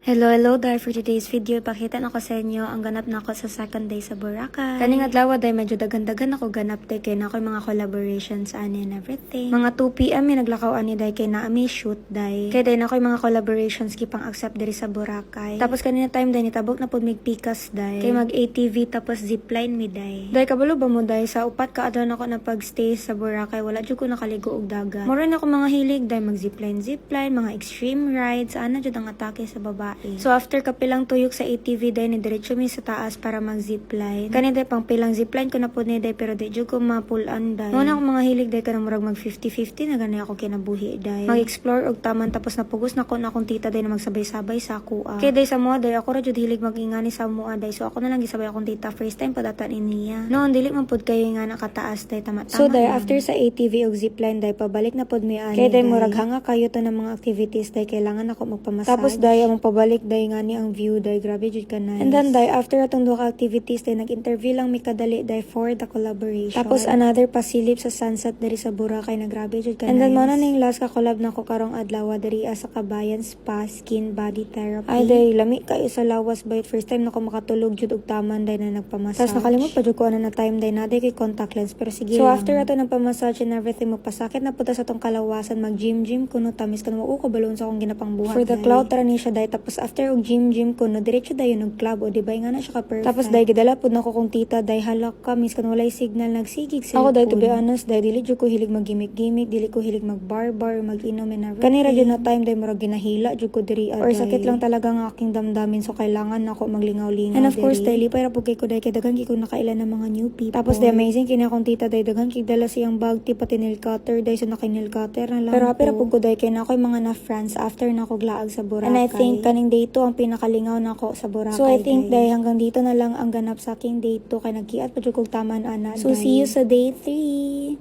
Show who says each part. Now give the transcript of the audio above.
Speaker 1: Hello there. For today's video, pakita na ko sa inyo ang ganap na ako sa second day sa Boracay. Kaning adlaw day medyo dagan-dagan ako ganap day kay na ako mga collaborations ani and everything. Mga 2 PM mi naglakaw ani day kay na ami shoot day. Kay day na ako mga collaborations kipang accept diri sa Boracay. Tapos kanina time day nitabok na pud mig pikas day. Kay mag ATV tapos zipline mi day. Day kabalo ba mo day sa upat ka adlaw nako na pagstay sa Boracay wala jud ko nakaligo og dagat. Mura na ako mga hilig day mag zipline, mga extreme rides, ana jud ang atake sa babae. So after kapilang tuyok sa ATV day ni diretso mi sa taas para mag zipline. Kani day pang pilang zipline ko na pud ni day pero di jud ko mapulan day. Muna ako mga hilig day kanang murag mag 50-50 na gani ako kinabuhi day. Mag-explore og taman tapos napugos na ko na akong tita day na magsabay-sabay sa kuha. Kay day sa mua day ako ra jud hilig magingani sa mua day. So ako na lang gisabay akong tita first time padatan niya. Noon dili man pud kayo nga nakataas day tama-tama. So day after sa ATV og zipline day pabalik na pud mi ani. Kay day murag hanga kayo to ng mga activities day kailangan ako magpamassage. Tapos day among pabalik day nga ni ang view day grabe jud ka nice. And then day after atong duha ka activities day nag-interview lang mi kadali day for the collaboration. Tapos another pasilip sa sunset diri sa Boracay na grabe jud ka nice. And then mo na ning last ka collab na ko karong adlaw diri sa Kabayan Spa Skin Body Therapy. Ay day lami kayo sa lawas but first time nako makatulog jud og taman day na nagpamassage. Tapos nakalimot pa jud ko na time day na day kay contact lens pero sige. So after ato nang pamassage and everything magpasakit na puta sa tong kalawasan mag gym kuno tamis kan mo ko balon sa akong ginapang buhat. For the cloud tara ni siya day tapos after og gym kuno diretso dayon og club o di ba nga na siya ka perfect. Tapos day gidala pud nako kong tita day halak ka mis kan walay signal nagsigig cellphone. Ako day to be honest day dili jud ko hilig mag-gimik-gimik, dili ko hilig mag-bar-bar, mag-inom and everything. Kanira jud na time day murag ginahila jud ko diri or sakit lang talaga nga aking damdamin so kailangan nako maglingaw-lingaw. And of course day lipay ra pud kay ko day kay daghan ko nakailan ng mga new people. Tapos day amazing kini akong tita day daghan kay dala siyang bag ti pati nail cutter day so nail cutter na lang. Pero happy ra pud ko day kay na ako mga na friends after nako glaag sa Boracay. And I think kaning day to ang pinakalingaw nako sa Boracay. So I think day hanggang dito na lang ang ganap sa aking day to kay nagkiat pa jud kog taman ana. So see you sa day 3.